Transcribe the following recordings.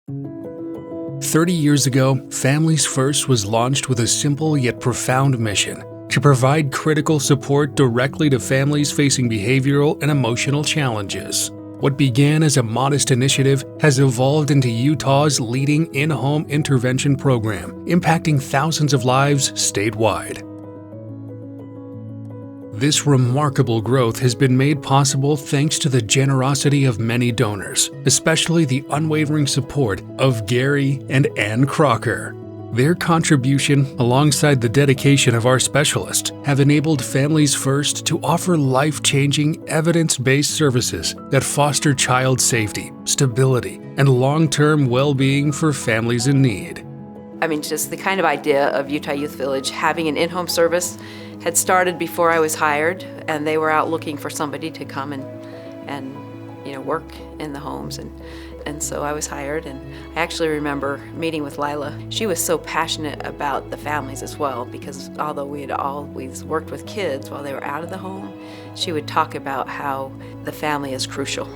30 years ago, Families First was launched with a simple yet profound mission to provide critical support directly to families facing behavioral and emotional challenges. What began as a modest initiative has evolved into Utah's leading in-home intervention program, impacting thousands of lives statewide. This remarkable growth has been made possible thanks to the generosity of many donors, especially the unwavering support of Gary and Ann Crocker. Their contribution, alongside the dedication of our specialists, have enabled Families First to offer life-changing, evidence-based services that foster child safety, stability, and long-term well-being for families in need. Just the kind of idea of Utah Youth Village having an in-home service had started before I was hired, and they were out looking for somebody to come and work in the homes. And so I was hired, and I actually remember meeting with Lila. She was so passionate about the families as well, because although we had always worked with kids while they were out of the home, she would talk about how the family is crucial.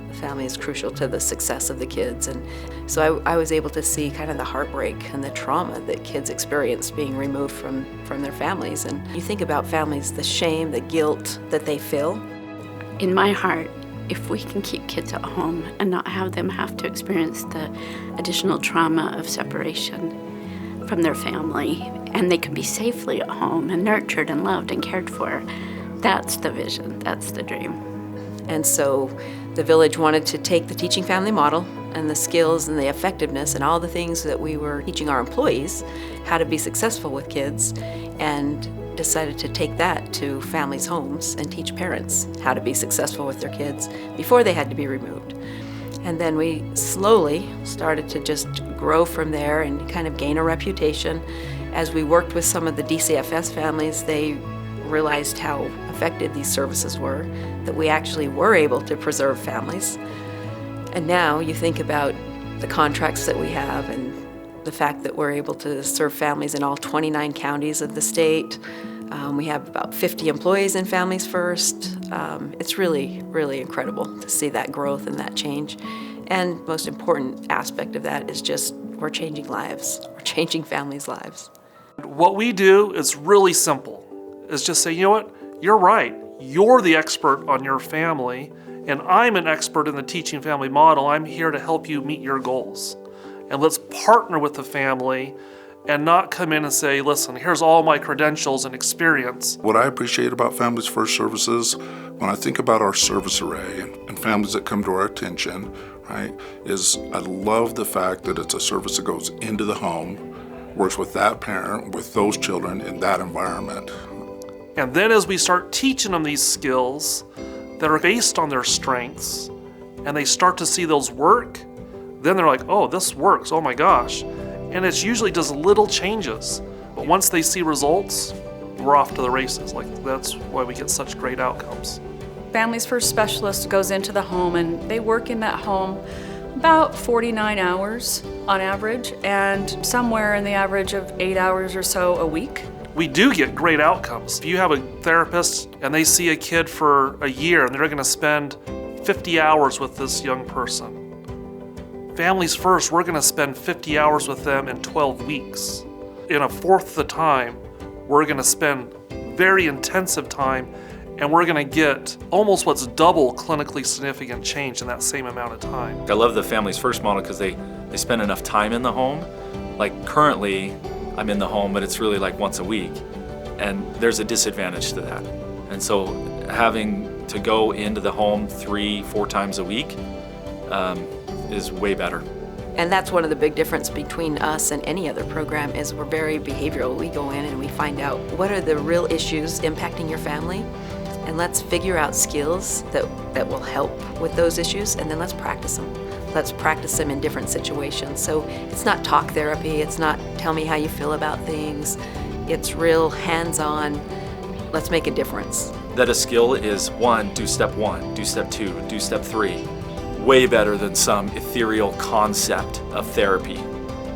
The family is crucial to the success of the kids. And so I was able to see kind of the heartbreak and the trauma that kids experience being removed from their families. And you think about families, the shame, the guilt that they feel. In my heart, if we can keep kids at home and not have them have to experience the additional trauma of separation from their family, and they can be safely at home and nurtured and loved and cared for, that's the vision, that's the dream. And so the village wanted to take the teaching family model and the skills and the effectiveness and all the things that we were teaching our employees how to be successful with kids, and decided to take that to families' homes and teach parents how to be successful with their kids before they had to be removed. And then we slowly started to just grow from there and kind of gain a reputation. As we worked with some of the DCFS families, they realized how effective these services were, that we actually were able to preserve families. And now you think about the contracts that we have and the fact that we're able to serve families in all 29 counties of the state. We have about 50 employees in Families First. It's really, really incredible to see that growth and that change. And most important aspect of that is just we're changing lives. We're changing families' lives. What we do is really simple. Is just say, you know what, you're right. You're the expert on your family, and I'm an expert in the teaching family model. I'm here to help you meet your goals. And let's partner with the family and not come in and say, listen, here's all my credentials and experience. What I appreciate about Families First services, when I think about our service array and families that come to our attention, right, is I love the fact that it's a service that goes into the home, works with that parent, with those children in that environment. And then as we start teaching them these skills that are based on their strengths, and they start to see those work, then they're like, oh, this works, oh my gosh. And it's usually just little changes. But once they see results, we're off to the races. That's why we get such great outcomes. Families First specialist goes into the home, and they work in that home about 49 hours on average, and somewhere in the average of 8 hours or so a week. We do get great outcomes. If you have a therapist and they see a kid for a year and they're going to spend 50 hours with this young person, Families First, we're going to spend 50 hours with them in 12 weeks. In a fourth the time, we're going to spend very intensive time, and we're going to get almost what's double clinically significant change in that same amount of time. I love the Families First model because they spend enough time in the home. Like currently, I'm in the home, but it's really like once a week, and there's a disadvantage to that. And so having to go into the home 3-4 times a week is way better. And that's one of the big difference between us and any other program is we're very behavioral. We go in and we find out what are the real issues impacting your family, and let's figure out skills that will help with those issues, and then let's practice them. Let's practice them in different situations. So it's not talk therapy, it's not tell me how you feel about things, it's real hands-on, let's make a difference. That a skill is do step 1, do step 2, do step 3. Way better than some ethereal concept of therapy.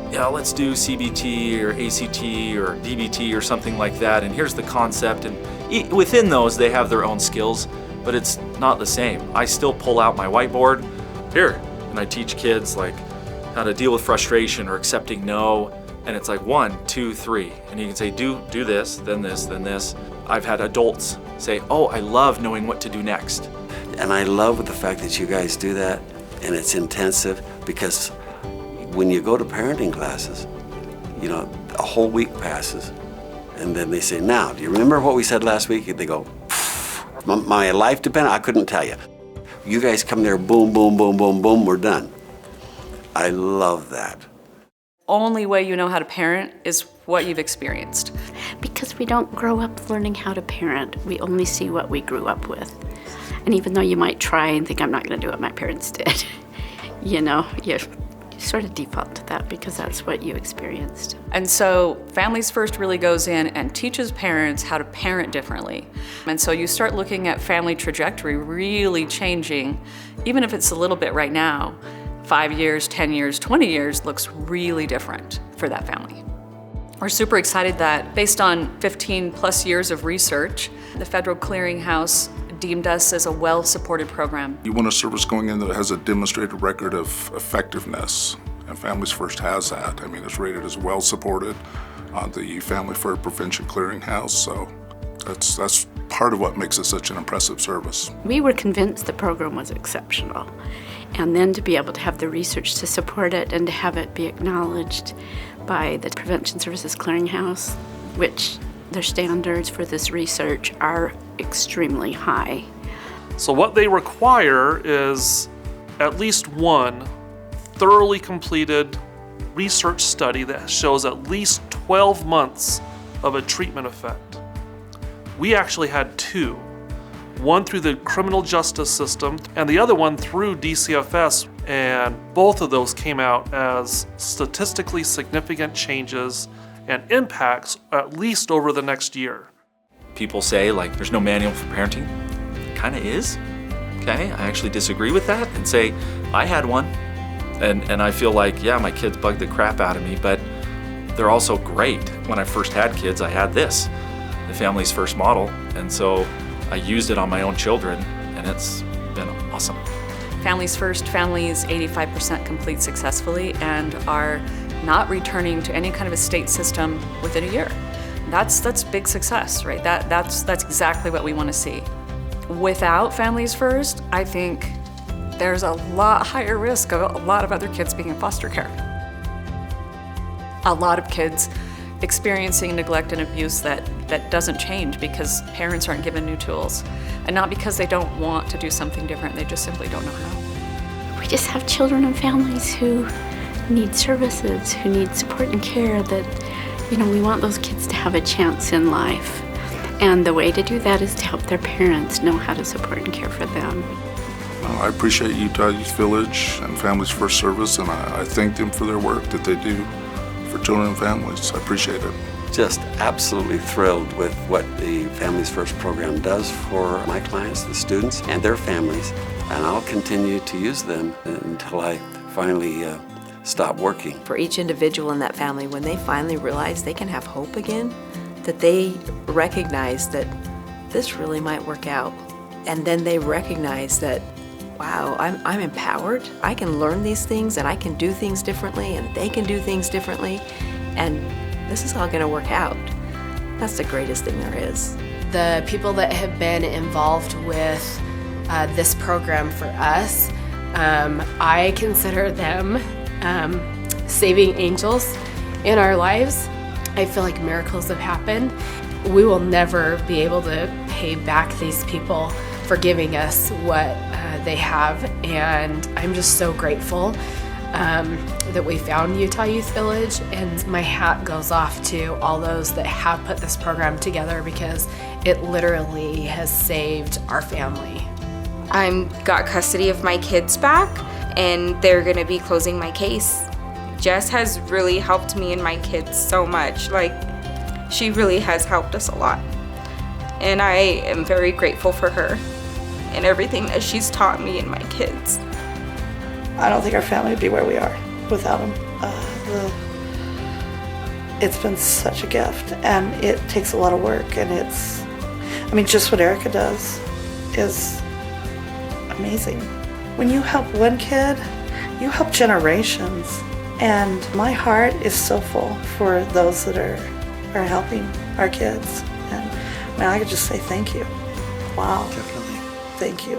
Yeah, let's do CBT or ACT or DBT or something like that, and here's the concept, and within those they have their own skills, but it's not the same. I still pull out my whiteboard here, and I teach kids like how to deal with frustration or accepting no. And it's like 1, 2, 3. And you can say, do this, then this, then this. I've had adults say, oh, I love knowing what to do next. And I love the fact that you guys do that, and it's intensive, because when you go to parenting classes, you know, a whole week passes, and then they say, now, do you remember what we said last week? And they go, my life depended, I couldn't tell you. You guys come there, boom, boom, boom, boom, boom, we're done. I love that. Only way you know how to parent is what you've experienced. Because we don't grow up learning how to parent. We only see what we grew up with. And even though you might try and think, I'm not going to do what my parents did, you know, you sort of default to that because that's what you experienced. And so Families First really goes in and teaches parents how to parent differently. And so you start looking at family trajectory really changing, even if it's a little bit right now. 5 years, 10 years, 20 years looks really different for that family. We're super excited that based on 15 plus years of research, the Federal Clearinghouse deemed us as a well-supported program. You want a service going in that has a demonstrated record of effectiveness, and Families First has that. I mean, it's rated as well-supported on the Family First Prevention Clearinghouse, so that's part of what makes it such an impressive service. We were convinced the program was exceptional. And then to be able to have the research to support it and to have it be acknowledged by the Prevention Services Clearinghouse, which their standards for this research are extremely high. So what they require is at least one thoroughly completed research study that shows at least 12 months of a treatment effect. We actually had 2. One through the criminal justice system and the other one through DCFS, and both of those came out as statistically significant changes and impacts at least over the next year. People say, like, there's no manual for parenting. Kind of is. Okay, I actually disagree with that and say, I had one. And I feel like, yeah, my kids bugged the crap out of me, but they're also great. When I first had kids, I had this, the Families First model. And so I used it on my own children, and it's been awesome. Families First families 85% complete successfully and are not returning to any kind of a state system within a year. That's big success, right? That's exactly what we want to see. Without Families First, I think there's a lot higher risk of a lot of other kids being in foster care. A lot of kids experiencing neglect and abuse that doesn't change because parents aren't given new tools, and not because they don't want to do something different, they just simply don't know how. We just have children and families who need services, who need support and care that, you know, we want those kids to have a chance in life. And the way to do that is to help their parents know how to support and care for them. Well, I appreciate Utah Youth Village and Families First Service, and I thank them for their work that they do for children and families. I appreciate it. Just absolutely thrilled with what the Families First program does for my clients, the students, and their families. And I'll continue to use them until I finally stop working. For each individual in that family, when they finally realize they can have hope again, that they recognize that this really might work out. And then they recognize that, wow, I'm empowered. I can learn these things and I can do things differently and they can do things differently. And this is all gonna work out. That's the greatest thing there is. The people that have been involved with this program for us, I consider them saving angels in our lives. I feel like miracles have happened. We will never be able to pay back these people for giving us what they have, and I'm just so grateful that we found Utah Youth Village, and my hat goes off to all those that have put this program together because it literally has saved our family. I've got custody of my kids back, and they're gonna be closing my case. Jess has really helped me and my kids so much. Like, she really has helped us a lot. And I am very grateful for her and everything that she's taught me and my kids. I don't think our family would be where we are without them. It's been such a gift, and it takes a lot of work, and just what Erica does is amazing. When you help one kid, you help generations. And my heart is so full for those that are helping our kids. And I could just say thank you. Wow. Definitely. Thank you.